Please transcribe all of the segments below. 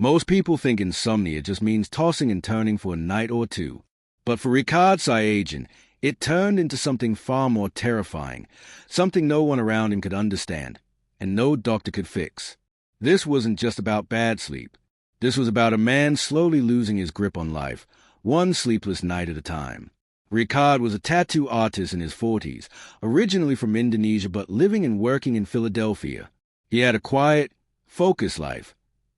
Most people think insomnia just means tossing and turning for a night or two. But for Ricard Siagian, it turned into something far more terrifying, something no one around him could understand, and no doctor could fix. This wasn't just about bad sleep. This was about a man slowly losing his grip on life, one sleepless night at a time. Ricard was a tattoo artist in his 40s, originally from Indonesia but living and working in Philadelphia. He had a quiet, focused life,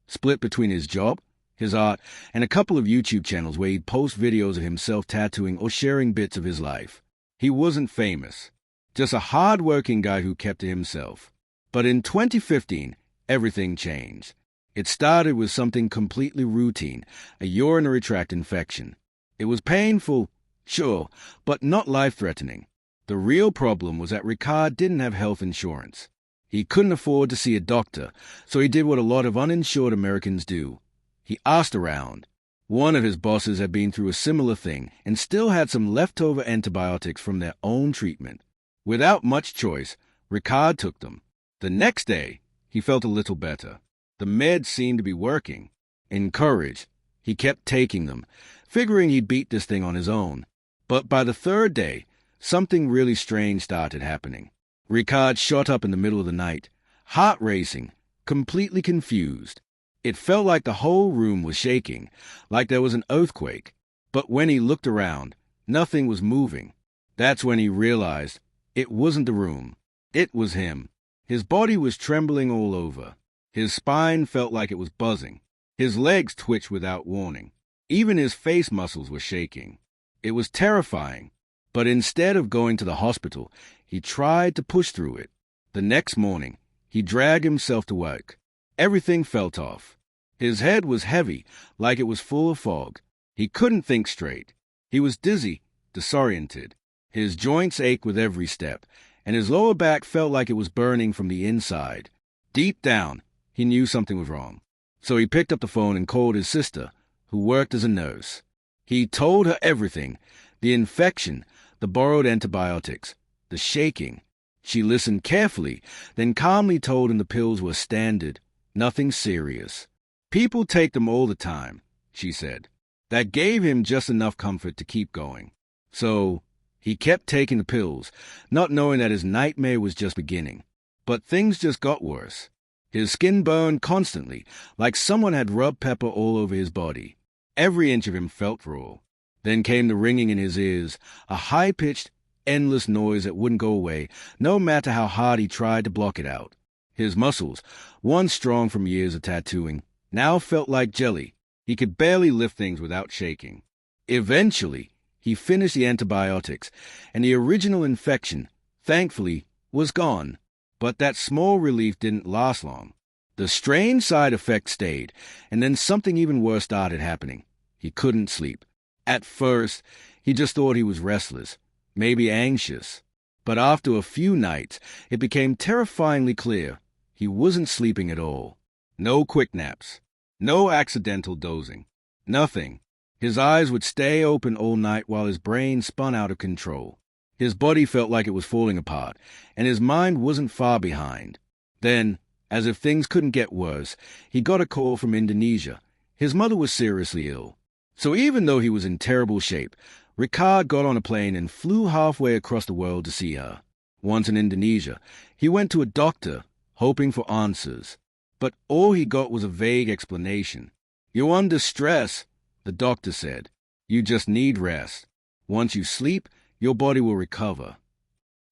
split between his job, his art, and a couple of YouTube channels where he'd post videos of himself tattooing or sharing bits of his life. He wasn't famous, just a hard-working guy who kept to himself. But in 2015, everything changed. It started with something completely routine, a urinary tract infection. It was painful, sure, but not life-threatening. The real problem was that Ricard didn't have health insurance. He couldn't afford to see a doctor, so he did what a lot of uninsured Americans do. He asked around. One of his bosses had been through a similar thing and still had some leftover antibiotics from their own treatment. Without much choice, Ricard took them. The next day, he felt a little better. The meds seemed to be working. Encouraged, he kept taking them, figuring he'd beat this thing on his own. But by the third day, something really strange started happening. Ricard shot up in the middle of the night, heart racing, completely confused. It felt like the whole room was shaking, like there was an earthquake. But when he looked around, nothing was moving. That's when he realized it wasn't the room. It was him. His body was trembling all over. His spine felt like it was buzzing. His legs twitched without warning. Even his face muscles were shaking. It was terrifying. But instead of going to the hospital, he tried to push through it. The next morning, he dragged himself to work. Everything felt off. His head was heavy, like it was full of fog. He couldn't think straight. He was dizzy, disoriented. His joints ached with every step, and his lower back felt like it was burning from the inside. Deep down, he knew something was wrong. So he picked up the phone and called his sister, who worked as a nurse. He told her everything, the infection, the borrowed antibiotics, the shaking. She listened carefully, then calmly told him the pills were standard, nothing serious. People take them all the time, she said. That gave him just enough comfort to keep going. So he kept taking the pills, not knowing that his nightmare was just beginning. But things just got worse. His skin burned constantly, like someone had rubbed pepper all over his body. Every inch of him felt raw. Then came the ringing in his ears, a high-pitched, endless noise that wouldn't go away, no matter how hard he tried to block it out. His muscles, once strong from years of tattooing, now felt like jelly. He could barely lift things without shaking. Eventually, he finished the antibiotics, and the original infection, thankfully, was gone. But that small relief didn't last long. The strange side effects stayed, and then something even worse started happening. He couldn't sleep. At first, he just thought he was restless, maybe anxious. But after a few nights, it became terrifyingly clear he wasn't sleeping at all. No quick naps. No accidental dozing. Nothing. His eyes would stay open all night while his brain spun out of control. His body felt like it was falling apart, and his mind wasn't far behind. Then, as if things couldn't get worse, he got a call from Indonesia. His mother was seriously ill. So even though he was in terrible shape, Ricard got on a plane and flew halfway across the world to see her. Once in Indonesia, he went to a doctor, hoping for answers. But all he got was a vague explanation. "You're under stress," the doctor said. "You just need rest. Once you sleep, your body will recover."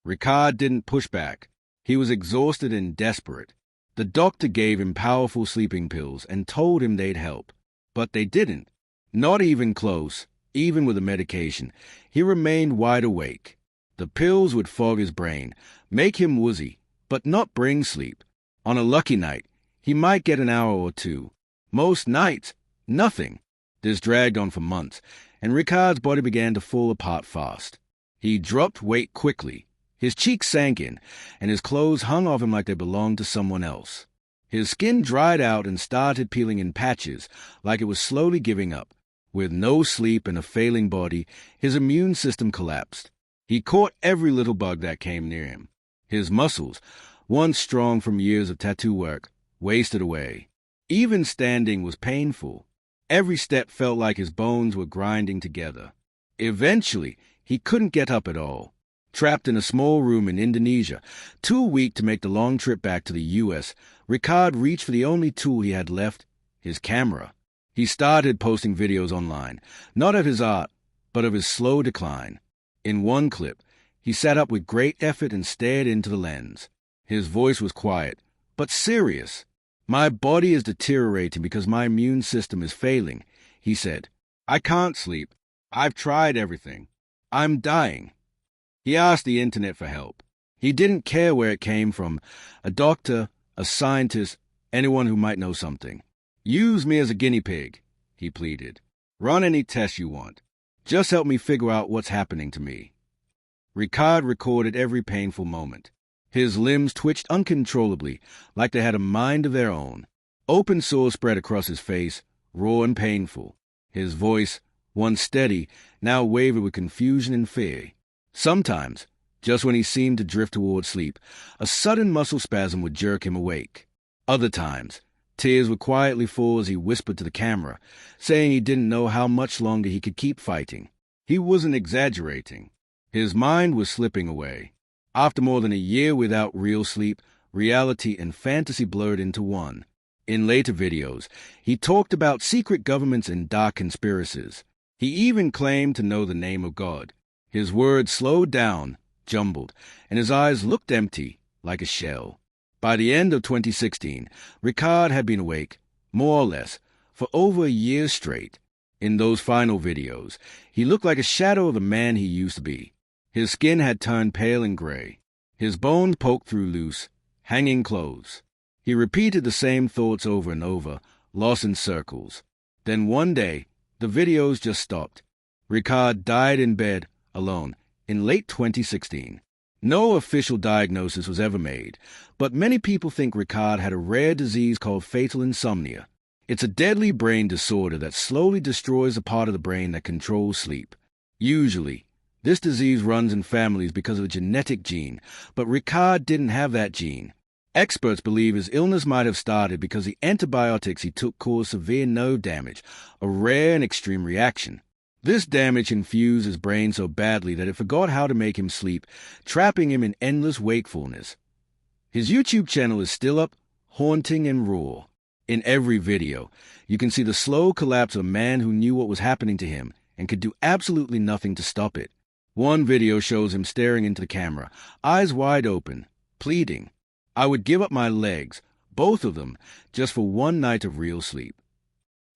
Ricard didn't push back. He was exhausted and desperate. The doctor gave him powerful sleeping pills and told him they'd help. But they didn't. Not even close. Even with the medication, he remained wide awake. The pills would fog his brain, make him woozy, but not bring sleep. On a lucky night, he might get an hour or two. Most nights, nothing. This dragged on for months, and Ricard's body began to fall apart fast. He dropped weight quickly. His cheeks sank in, and his clothes hung off him like they belonged to someone else. His skin dried out and started peeling in patches, like it was slowly giving up. With no sleep and a failing body, his immune system collapsed. He caught every little bug that came near him. His muscles, once strong from years of tattoo work, wasted away. Even standing was painful. Every step felt like his bones were grinding together. Eventually, he couldn't get up at all. Trapped in a small room in Indonesia, too weak to make the long trip back to the U.S., Ricard reached for the only tool he had left, his camera. He started posting videos online, not of his art, but of his slow decline. In one clip, he sat up with great effort and stared into the lens. His voice was quiet, but serious. "My body is deteriorating because my immune system is failing," he said. "I can't sleep. I've tried everything. I'm dying." He asked the internet for help. He didn't care where it came from, a doctor, a scientist, anyone who might know something. "Use me as a guinea pig," he pleaded. "Run any tests you want. Just help me figure out what's happening to me." Ricard recorded every painful moment. His limbs twitched uncontrollably, like they had a mind of their own. Open sores spread across his face, raw and painful. His voice, once steady, now wavered with confusion and fear. Sometimes, just when he seemed to drift toward sleep, a sudden muscle spasm would jerk him awake. Other times, tears would quietly fall as he whispered to the camera, saying he didn't know how much longer he could keep fighting. He wasn't exaggerating. His mind was slipping away. After more than a year without real sleep, reality and fantasy blurred into one. In later videos, he talked about secret governments and dark conspiracies. He even claimed to know the name of God. His words slowed down, jumbled, and his eyes looked empty, like a shell. By the end of 2016, Ricard had been awake, more or less, for over a year straight. In those final videos, he looked like a shadow of the man he used to be. His skin had turned pale and gray. His bones poked through loose, hanging clothes. He repeated the same thoughts over and over, lost in circles. Then one day, the videos just stopped. Ricard died in bed, alone, in late 2016. No official diagnosis was ever made, but many people think Ricard had a rare disease called fatal insomnia. It's a deadly brain disorder that slowly destroys the part of the brain that controls sleep. Usually, this disease runs in families because of a genetic gene, but Ricard didn't have that gene. Experts believe his illness might have started because the antibiotics he took caused severe nerve damage, a rare and extreme reaction. This damage infused his brain so badly that it forgot how to make him sleep, trapping him in endless wakefulness. His YouTube channel is still up, haunting and raw. In every video, you can see the slow collapse of a man who knew what was happening to him and could do absolutely nothing to stop it. One video shows him staring into the camera, eyes wide open, pleading. "I would give up my legs, both of them, just for one night of real sleep."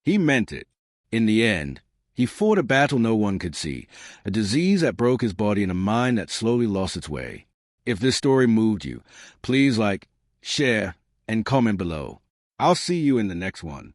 He meant it. In the end, he fought a battle no one could see, a disease that broke his body and a mind that slowly lost its way. If this story moved you, please like, share, and comment below. I'll see you in the next one.